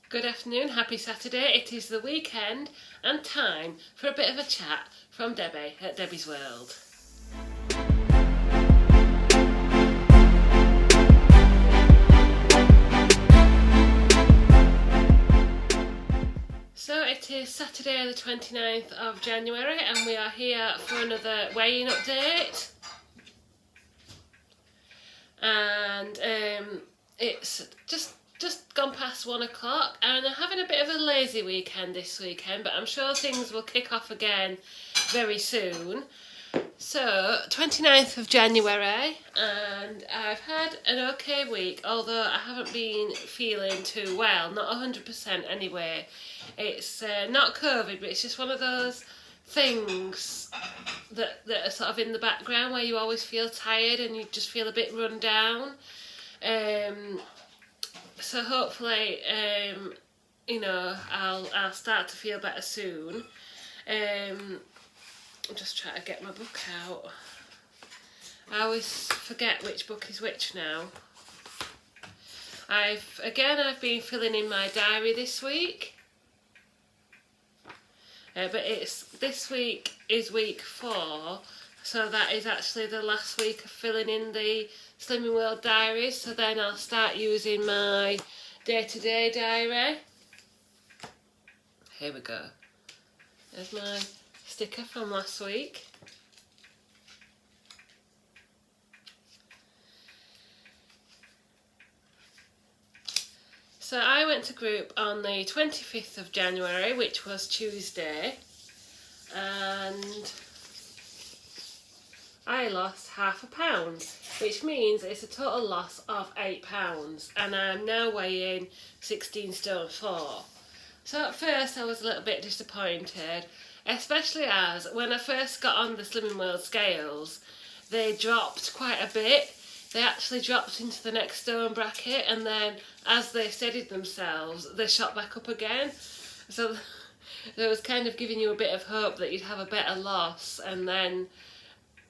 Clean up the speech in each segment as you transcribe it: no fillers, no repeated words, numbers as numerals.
Good afternoon, happy Saturday. It is the weekend and time for a bit of a chat from Debbie at Debbie's World. So it is Saturday the 29th of January and we are here for another weigh-in update. And it's just gone past 1 o'clock and I'm having a bit of a lazy weekend this weekend, but I'm sure things will kick off again very soon. So 29th of January and I've had an okay week, although I haven't been feeling too well, not 100% anyway. It's not COVID, but it's just one of those things that are sort of in the background where you always feel tired and you just feel a bit run down. So hopefully, I'll start to feel better soon. I'm just trying to get my book out. I always forget which book is which now. I've been filling in my diary this week. But this week is week 4, so that is actually the last week of filling in the Slimming World diaries, so then I'll start using my day-to-day diary. Here we go. There's my sticker from last week. So I went to group on the 25th of January, which was Tuesday, and I lost ½ pound, which means it's a total loss of £8, and I'm now weighing 16 stone 4. So at first I was a little bit disappointed, especially as when I first got on the Slimming World scales, they dropped quite a bit. They actually dropped into the next stone bracket, and then as they steadied themselves, they shot back up again. So it was kind of giving you a bit of hope that you'd have a better loss, and then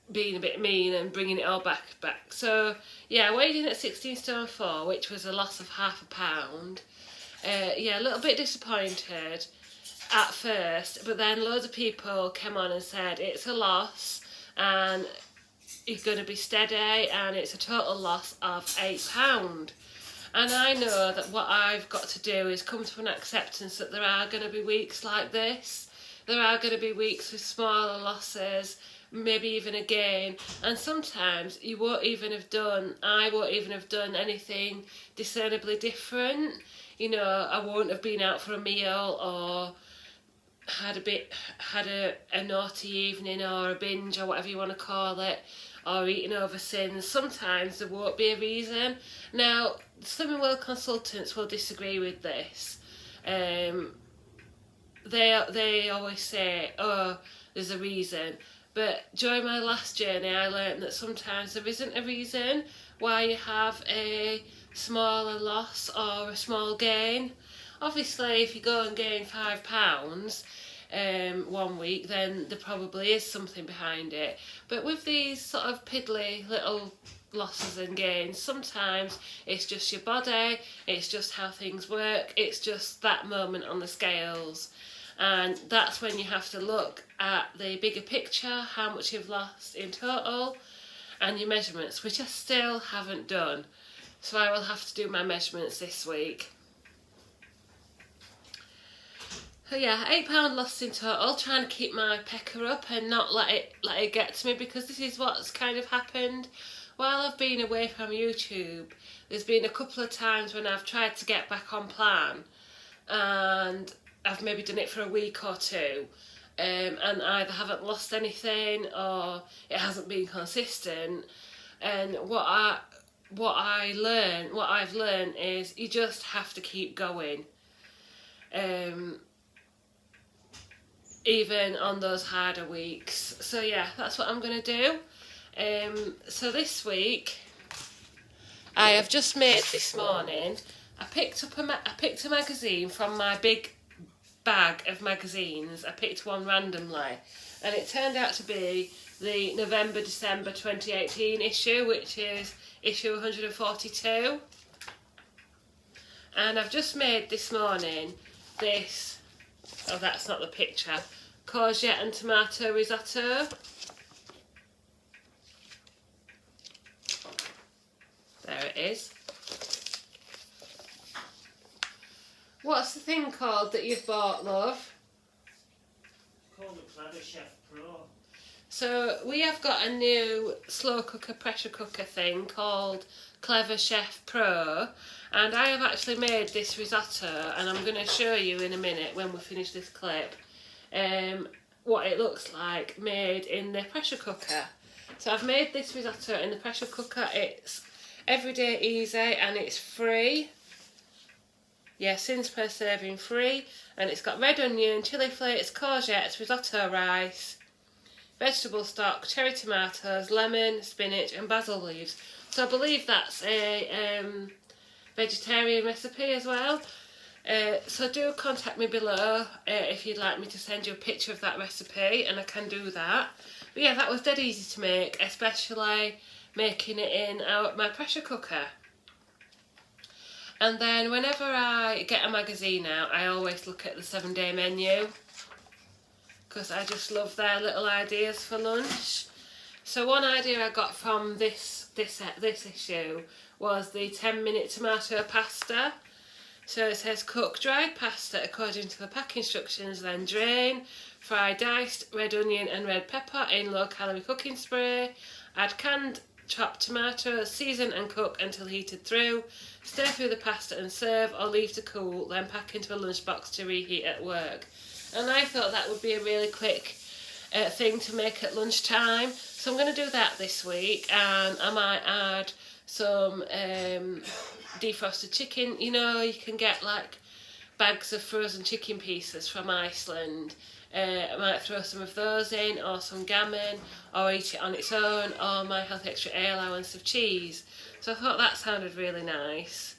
being a bit mean and bringing it all back. So yeah, I weighed in at 16 stone 4, which was a loss of £0.5 pound. A little bit disappointed at first, but then loads of people came on and said it's a loss and you're going to be steady and it's a total loss of £8. And I know that what I've got to do is come to an acceptance that there are going to be weeks like this. There are going to be weeks with smaller losses, maybe even a gain, and sometimes I won't even have done anything discernibly different. You know, I won't have been out for a meal or had a naughty evening or a binge or whatever you want to call it, or eating over sins. Sometimes there won't be a reason. Now, Slimming World consultants will disagree with this. They always say, oh, there's a reason. But during my last journey, I learned that sometimes there isn't a reason why you have a smaller loss or a small gain. Obviously, if you go and gain £5 1 week, then there probably is something behind it. But with these sort of piddly little losses and gains, sometimes it's just your body, it's just how things work, it's just that moment on the scales. And that's when you have to look at the bigger picture, how much you've lost in total, and your measurements, which I still haven't done. So I will have to do my measurements this week. So yeah, £8 lost in total, trying to keep my pecker up and not let it get to me, because this is what's kind of happened. While I've been away from YouTube, there's been a couple of times when I've tried to get back on plan and I've maybe done it for a week or two, and either haven't lost anything or it hasn't been consistent. And what I've learned is you just have to keep going, even on those harder weeks. So yeah, that's what I'm going to do. So this week, I have just made this morning. I picked a magazine from my big bag of magazines. I picked one randomly, and it turned out to be the November-December 2018 issue, which is issue 142. And I've just made this morning this, oh that's not the picture, courgette and tomato risotto. There it is. What's the thing called that you've bought, love? It's called the Clever Chef Pro. So we have got a new slow cooker pressure cooker thing called Clever Chef Pro, and I have actually made this risotto, and I'm going to show you in a minute when we finish this clip what it looks like made in the pressure cooker. So I've made this risotto in the pressure cooker. It's everyday easy and it's free. Yeah, sins per serving free, and it's got red onion, chilli flakes, courgettes, risotto rice, vegetable stock, cherry tomatoes, lemon, spinach and basil leaves. So I believe that's a vegetarian recipe as well. So do contact me below if you'd like me to send you a picture of that recipe, and I can do that. But yeah, that was dead easy to make, especially making it in my pressure cooker. And then whenever I get a magazine out, I always look at the 7-day menu, because I just love their little ideas for lunch. So one idea I got from this issue was the 10-minute tomato pasta. So it says cook dried pasta according to the pack instructions, then drain, fry diced red onion and red pepper in low-calorie cooking spray, add canned chopped tomatoes, season and cook until heated through, stir through the pasta and serve, or leave to cool, then pack into a lunchbox to reheat at work. And I thought that would be a really quick thing to make at lunchtime, so I'm going to do that this week, and I might add some defrosted chicken. You know, you can get like bags of frozen chicken pieces from Iceland. I might throw some of those in, or some gammon, or eat it on its own, or my Healthy Extra A allowance of cheese. So I thought that sounded really nice.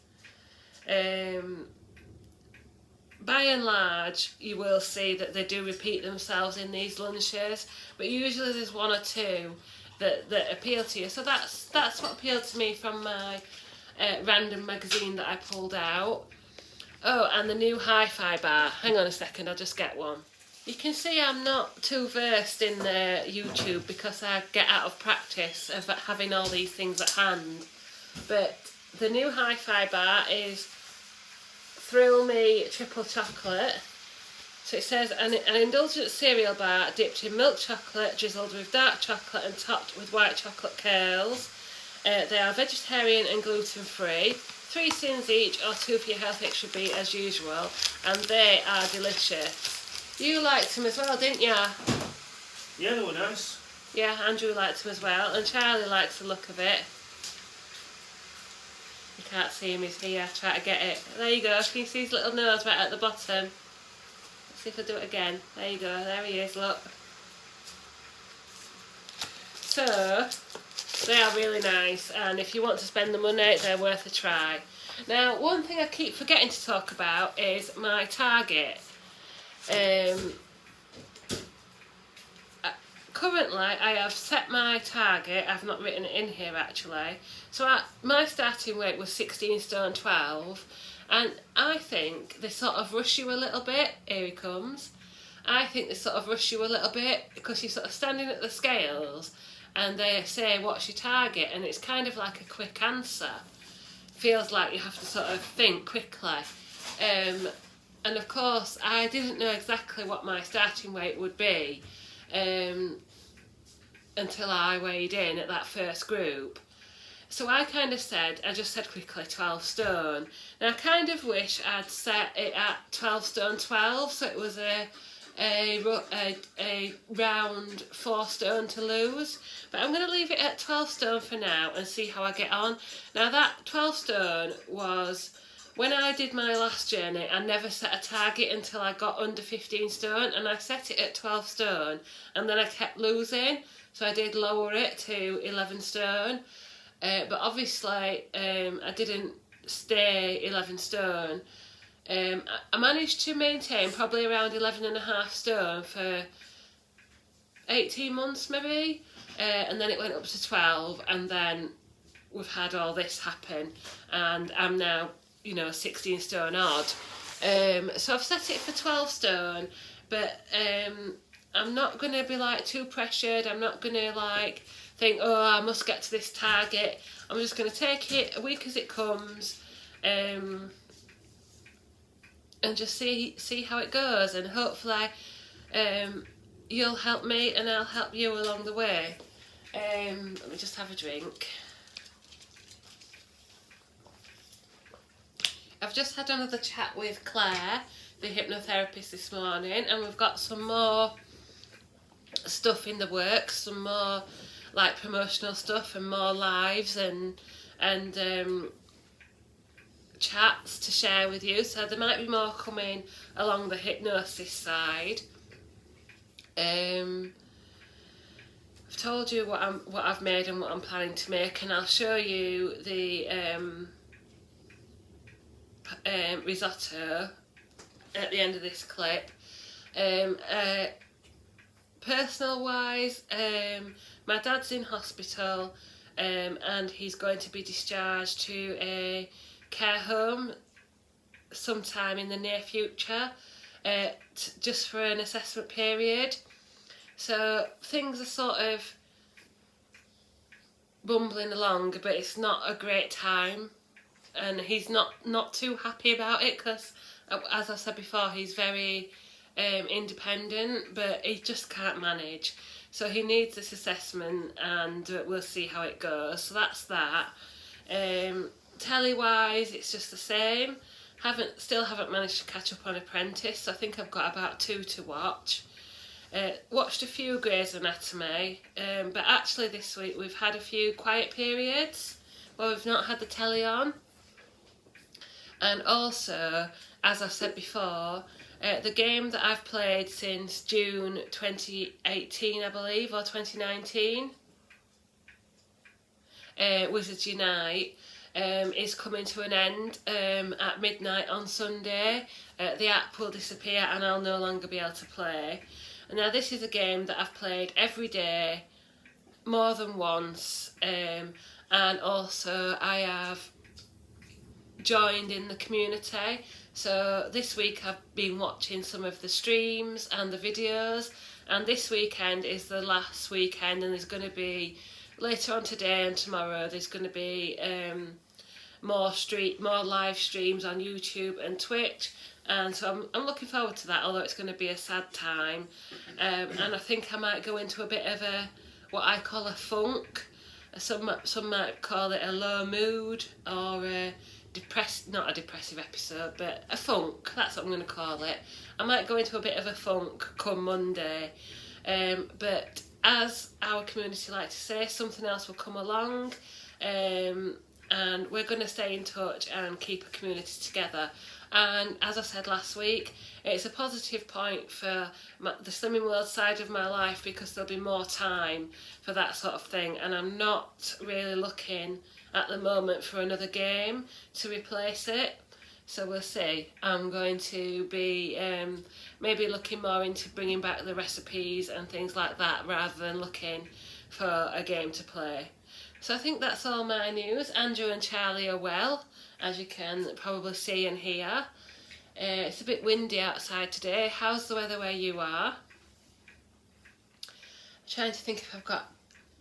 By and large, you will see that they do repeat themselves in these lunches, but usually there's one or two that appeal to you. So that's what appealed to me from my random magazine that I pulled out. Oh, and the new hi-fi bar. Hang on a second, I'll just get one. You can see I'm not too versed in YouTube because I get out of practice of having all these things at hand. But the new hi-fi bar is Thrill Me Triple Chocolate. So it says an indulgent cereal bar dipped in milk chocolate, drizzled with dark chocolate and topped with white chocolate curls. They are vegetarian and gluten-free. 3 sins each, or 2 for your Healthy Extra B as usual, and they are delicious. You liked them as well, didn't you? Yeah, they were nice. Yeah, Andrew liked them as well, and Charlie likes the look of it. You can't see him, he's here, try to get it. There you go, can you see his little nose right at the bottom? Let's see if I do it again. There you go, there he is, look. So, they are really nice, and if you want to spend the money, they're worth a try. Now, one thing I keep forgetting to talk about is my Target. Currently, I have set my target. I've not written it in here actually. So my starting weight was 16 stone 12, and I think they sort of rush you a little bit. Here he comes. I think they sort of rush you a little bit because you're sort of standing at the scales and they say what's your target, and it's kind of like a quick answer. Feels like you have to sort of think quickly. And of course, I didn't know exactly what my starting weight would be until I weighed in at that first group. So I just said quickly 12 stone. Now I kind of wish I'd set it at 12 stone 12, so it was a round 4 stone to lose. But I'm going to leave it at 12 stone for now and see how I get on. Now that 12 stone was... When I did my last journey, I never set a target until I got under 15 stone, and I set it at 12 stone, and then I kept losing, so I did lower it to 11 stone, but obviously I didn't stay 11 stone. I managed to maintain probably around 11.5 stone for 18 months maybe, and then it went up to 12, and then we've had all this happen, and I'm now 16 stone odd. So I've set it for 12 stone, but I'm not going to be like too pressured. I'm not going to like think, oh, I must get to this target. I'm just going to take it a week as it comes, and just see how it goes, and hopefully you'll help me and I'll help you along the way. Let me just have a drink. I've just had another chat with Claire, the hypnotherapist, this morning, and we've got some more stuff in the works, some more like promotional stuff and more lives and chats to share with you. So there might be more coming along the hypnosis side. I've told you what I've made and what I'm planning to make, and I'll show you the risotto at the end of this clip. Personal wise, my dad's in hospital, and he's going to be discharged to a care home sometime in the near future, just for an assessment period. So things are sort of bumbling along, but it's not a great time, and he's not too happy about it because, as I said before, he's very independent, but he just can't manage. So he needs this assessment, and we'll see how it goes. So that's that. Telly wise, it's just the same. Still haven't managed to catch up on Apprentice, so I think I've got about 2 to watch. Watched a few Grey's Anatomy, but actually this week we've had a few quiet periods where we've not had the telly on. And also, as I've said before, the game that I've played since June 2018, I believe, or 2019, Wizards Unite, is coming to an end at midnight on Sunday. The app will disappear and I'll no longer be able to play. And now this is a game that I've played every day, more than once, and also I have joined in the community. So this week I've been watching some of the streams and the videos, and this weekend is the last weekend, and there's going to be, later on today and tomorrow, there's going to be more live streams on YouTube and Twitch, and so I'm looking forward to that, although it's going to be a sad time, and I think I might go into a bit of what I call a funk. Some might call it a low mood, or not a depressive episode, but a funk. That's what I'm going to call it. I might go into a bit of a funk come Monday, but as our community like to say, something else will come along, and we're going to stay in touch and keep a community together. And as I said last week, it's a positive point for the Slimming World side of my life, because there'll be more time for that sort of thing, and I'm not really looking at the moment for another game to replace it. So we'll see. I'm going to be maybe looking more into bringing back the recipes and things like that, rather than looking for a game to play. So I think that's all my news. Andrew and Charlie are well, as you can probably see and hear. It's a bit windy outside today. How's the weather where you are? I'm trying to think if I've got...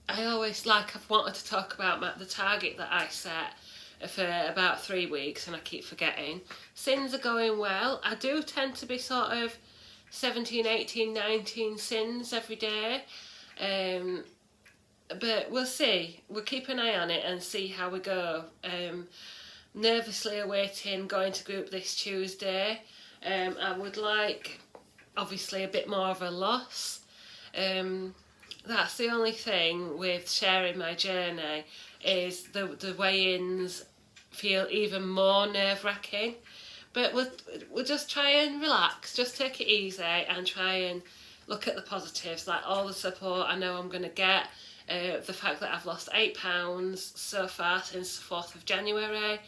I've wanted to talk about the target that I set for about 3 weeks, and I keep forgetting. Sins are going well. I do tend to be sort of 17, 18, 19 sins every day. But we'll see. We'll keep an eye on it and see how we go. Nervously awaiting going to group this Tuesday. I would like, obviously, a bit more of a loss. That's the only thing with sharing my journey, is the weigh-ins feel even more nerve-wracking. But we'll just try and relax, just take it easy and try and look at the positives, like all the support I know I'm going to get. The fact that I've lost 8 pounds so far since the 4th of January.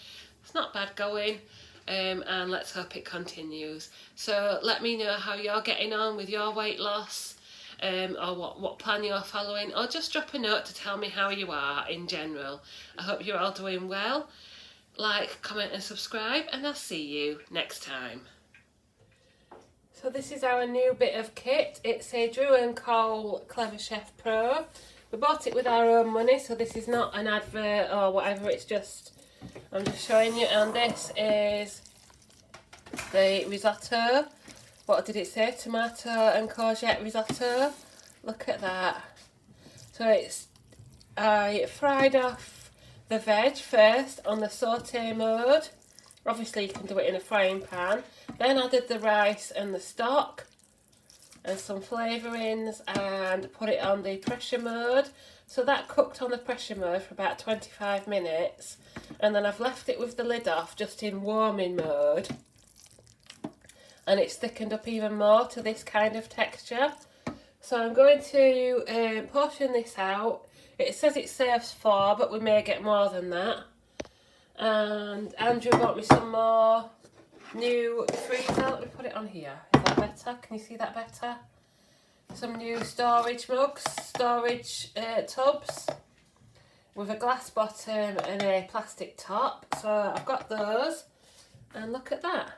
It's not bad going, and let's hope it continues. So let me know how you're getting on with your weight loss, or what plan you're following, or just drop a note to tell me how you are in general. I hope you're all doing well. like, comment and subscribe, and I'll see you next time. So this is our new bit of kit. It's a Drew & Cole Clever Chef Pro. We bought it with our own money, so this is not an advert or whatever, it's just, I'm just showing you. And this is the risotto. What did it say? Tomato and courgette risotto. Look at that. So it's, I fried off the veg first on the sauté mode. Obviously you can do it in a frying pan. Then added the rice and the stock and some flavourings and put it on the pressure mode. So that cooked on the pressure mode for about 25 minutes. And then I've left it with the lid off just in warming mode. And it's thickened up even more to this kind of texture. So I'm going to portion this out. It says it serves 4, but we may get more than that. And Andrew bought me some more new freezer. Let me put it on here. Is that better? Can you see that better? Some new storage mugs, storage tubs with a glass bottom and a plastic top. So I've got those, and look at that.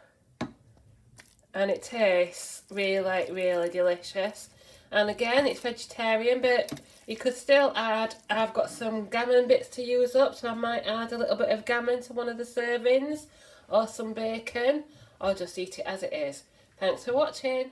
And it tastes really, really delicious. And again, it's vegetarian, but you could still add, I've got some gammon bits to use up, so I might add a little bit of gammon to one of the servings, or some bacon, or just eat it as it is. Thanks for watching.